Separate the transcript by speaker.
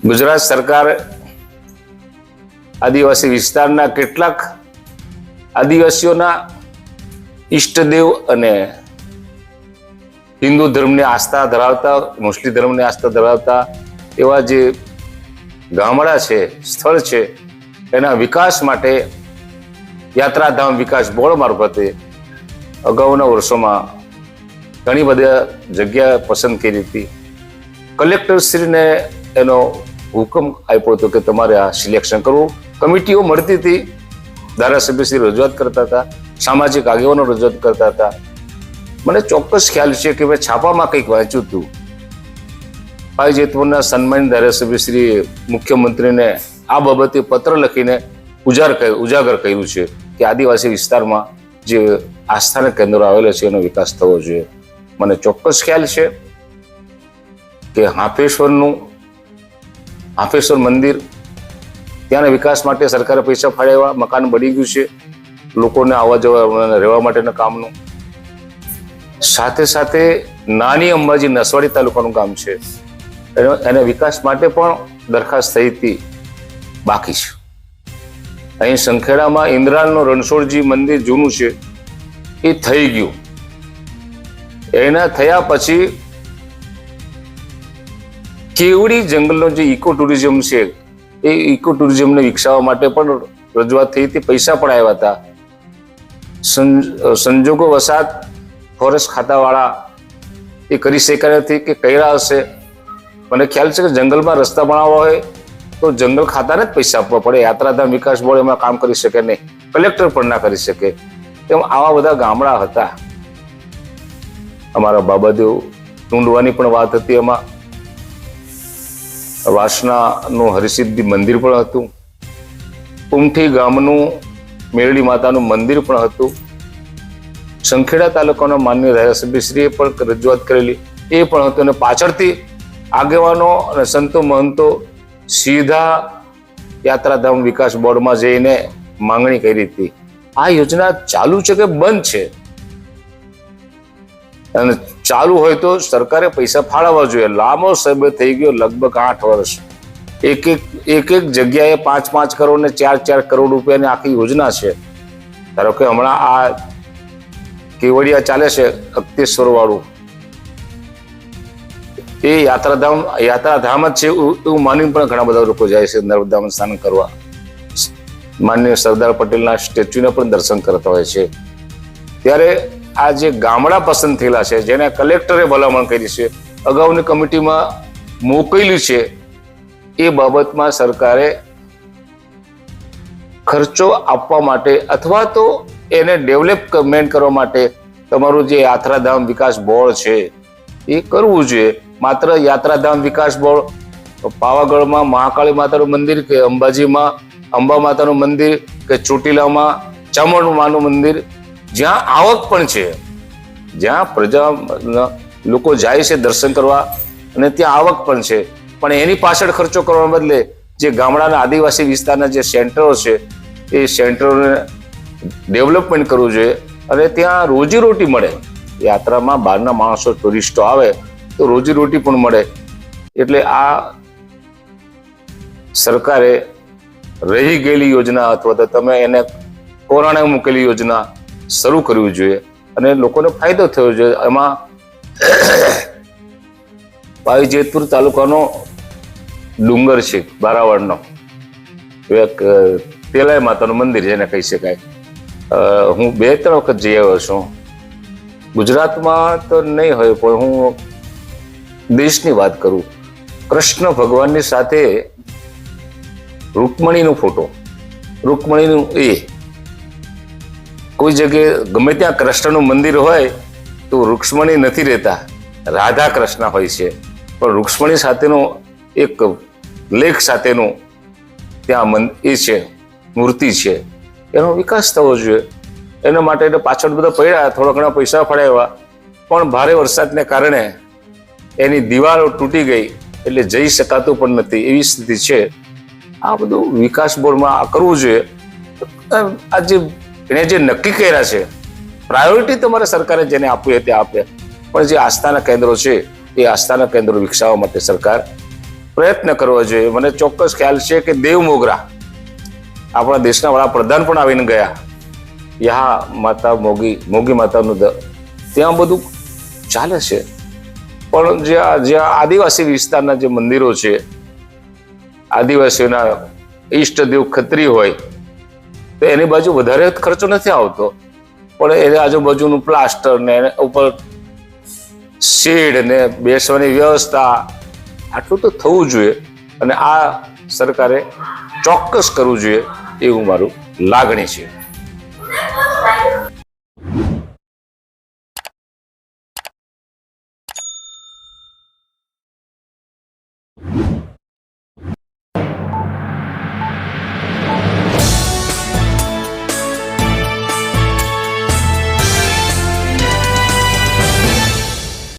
Speaker 1: ગુજરાત સરકાર આદિવાસી વિસ્તારના કેટલાક આદિવાસીઓના ઈષ્ટદેવ અને હિન્દુ ધર્મની આસ્થા ધરાવતા, મુસ્લિમ ધર્મની આસ્થા ધરાવતા એવા જે ગામડા છે, સ્થળ છે, એના વિકાસ માટે યાત્રાધામ વિકાસ બોર્ડ મારફતે અગાઉના વર્ષોમાં ઘણી બધી જગ્યા પસંદ કરી હતી. કલેક્ટરશ્રીને એનો હુકમ આપ્યો હતો કે તમારે આ સિલેક્શન કરવું. કમિટીઓ મળતી હતી, ધારાસભ્યશ્રી રજૂઆત કરતા હતા, સામાજિક આગેવાનો રજૂઆત કરતા હતા. મને ચોક્કસ ખ્યાલ છે કે મેં છાપામાં કંઈક વાંચ્યું હતું. ભાઈ જેતપુરના સન્માનિત ધારાસભ્યશ્રી મુખ્યમંત્રીને આ બાબતે પત્ર લખીને ઉજાગર કર્યું છે કે આદિવાસી વિસ્તારમાં જે આસ્થાના કેન્દ્રો આવેલા છે એનો વિકાસ થવો જોઈએ. મને ચોક્કસ ખ્યાલ છે કે હાંફેશ્વર મંદિર ત્યાંના વિકાસ માટે સરકારે પૈસા ફાળવ્યા, મકાન બની ગયું છે, લોકોને આવવા જવા રહેવા માટેના કામનું. સાથે સાથે નાની અંબાજી નસવાડી તાલુકાનું કામ છે, એના વિકાસ માટે પણ દરખાસ્ત થઈ હતી, બાકી છે. અહીં સંખેડામાં ઇન્દ્રાલનો રણછોડજી મંદિર જૂનું છે, એ થઈ ગયું. એના થયા પછી કેવડી જંગલનો જે ઇકો ટુરિઝમ છે એ ઇકો ટુરિઝમને વિકસાવવા માટે પણ રજૂઆત થઈ હતી, પૈસા પણ આવ્યા હતા. સંજોગો વસાત ફોરેસ્ટ ખાતાવાળા એ કરી શક્યા નથી કે કર્યા હશે. મને ખ્યાલ છે કે જંગલમાં રસ્તા બનાવવા હોય તો જંગલ ખાતાને જ પૈસા આપવા પડે. યાત્રાધામ વિકાસ બોર્ડ એમાં કામ કરી શકે નહીં, કલેક્ટર પણ ના કરી શકે. તેમ આવા બધા ગામડા હતા. અમારા બાબાદેવ ટુંડવાની પણ વાત હતી, એમાં વાસનાનું હરિસિદ્ધિ મંદિર પણ હતું, ઉમઠી ગામનું મેરડી માતાનું મંદિર પણ હતું. સંખેડા તાલુકાના માનનીય ધારાસભ્યશ્રીએ પણ રજૂઆત કરેલી, એ પણ હતું. અને પાછળથી આગેવાનો અને સંતો મહંતો સીધા યાત્રાધામ વિકાસ બોર્ડમાં જઈને માંગણી કરી હતી. આ યોજના ચાલુ છે કે બંધ છે? અને ચાલુ હોય તો સરકારે પૈસા ફાળવવા જોઈએ. લાંબો સમય થઈ ગયો, લગભગ 8 વર્ષ. એક જગ્યાએ 5 કરોડ ને 4 કરોડ રૂપિયાની આખી યોજના છે. ધારો કે હમણાં આ કેવડિયા ચાલે છે અક્તેશ્વર વાળું, એ યાત્રાધામ જ છે એવું માનીને પણ ઘણા બધા લોકો જાય છે નર્મદામાં સ્નાન કરવા. માનનીય સરદાર પટેલના સ્ટેચ્યુને પણ દર્શન કરતા હોય છે. ત્યારે આ જે ગામડા પસંદ થયેલા છે, જેને કલેક્ટરે ભલામણ કરી છે, અગાઉની કમિટીમાં મોકલ્યું છે, એ બાબતમાં સરકારે ખર્ચો આપવા માટે અથવા તો એને ડેવલપમેન્ટ કરવા માટે તમારું જે યાત્રાધામ વિકાસ બોર્ડ છે એ કરવું જોઈએ. માત્ર યાત્રાધામ વિકાસ બોર્ડ પાવાગઢમાં મહાકાળી માતાનું મંદિર કે અંબાજીમાં અંબા માતાનું મંદિર કે ચોટીલામાં ચામુંડમાનું મંદિર, જ્યાં આવક પણ છે, જ્યાં પ્રજા લોકો જાય છે દર્શન કરવા અને ત્યાં આવક પણ છે, પણ એની પાછળ ખર્ચો કરવાના બદલે જે ગામડાના આદિવાસી વિસ્તારના જે સેન્ટરો છે એ સેન્ટરોને ડેવલપમેન્ટ કરવું જોઈએ અને ત્યાં રોજીરોટી મળે. યાત્રામાં બહારના માણસો, ટુરિસ્ટો આવે તો રોજીરોટી પણ મળે. એટલે આ સરકારે રહી ગયેલી યોજના અથવા તો તમે એને કોરાણે મૂકેલી યોજના શરૂ કરવી જોઈએ અને લોકોને ફાયદો થયો જોઈએ. એમાં ભાઈ જેતપુર તાલુકાનો ડુંગર છે બારાવળનો, એક તેલાય માતાનું મંદિર જેને કહી શકાય. હું 2-3 વખત જઈ આવ્યો છું. ગુજરાતમાં તો નહીં હોય પણ હું દેશની વાત કરું. કૃષ્ણ ભગવાનની સાથે રૂકમણીનો ફોટો, રૂકમણીનું એ કોઈ જગ્યાએ ગમે ત્યાં કૃષ્ણનું મંદિર હોય તો રૂક્ષ્મણી નથી રહેતા, રાધા કૃષ્ણ હોય છે. પણ રૂક્ષ્મણી સાથેનો એક લેખ સાથેનું ત્યાં એ છે, મૂર્તિ છે. એનો વિકાસ થવો જોઈએ. એના માટે પાછળ બધા પડ્યા, થોડા ઘણા પૈસા ફળાવ્યા, પણ ભારે વરસાદને કારણે એની દિવાલો તૂટી ગઈ એટલે જઈ શકાતું પણ નથી, એવી સ્થિતિ છે. આ બધું વિકાસ બોર્ડમાં આ કરવું જોઈએ. આ જે નક્કી કર્યા છે, પ્રાયોરિટી તમારે સરકારે જેને આપવી હોય તે આપે, પણ જે આસ્થાના કેન્દ્રો છે એ આસ્થાના કેન્દ્રો વિકસાવવા માટે સરકાર પ્રયત્ન કરવો જોઈએ. મને ચોક્કસ ખ્યાલ છે કે દેવ મોગરા આપણા દેશના વડાપ્રધાન પણ આવીને ગયા. યહા માતા મોગી માતાનું ત્યાં બધું ચાલે છે. પણ જ્યાં આદિવાસી વિસ્તારના જે મંદિરો છે, આદિવાસીઓના ઈષ્ટદેવ ખત્રી હોય તો એની બાજુ વધારે ખર્ચો નથી આવતો, પણ એની આજુબાજુનું પ્લાસ્ટર ને ઉપર શેડ ને બેસવાની વ્યવસ્થા આટલું તો થવું જોઈએ. અને આ સરકારે ચોક્કસ કરવું જોઈએ એવું મારું લાગણી છે.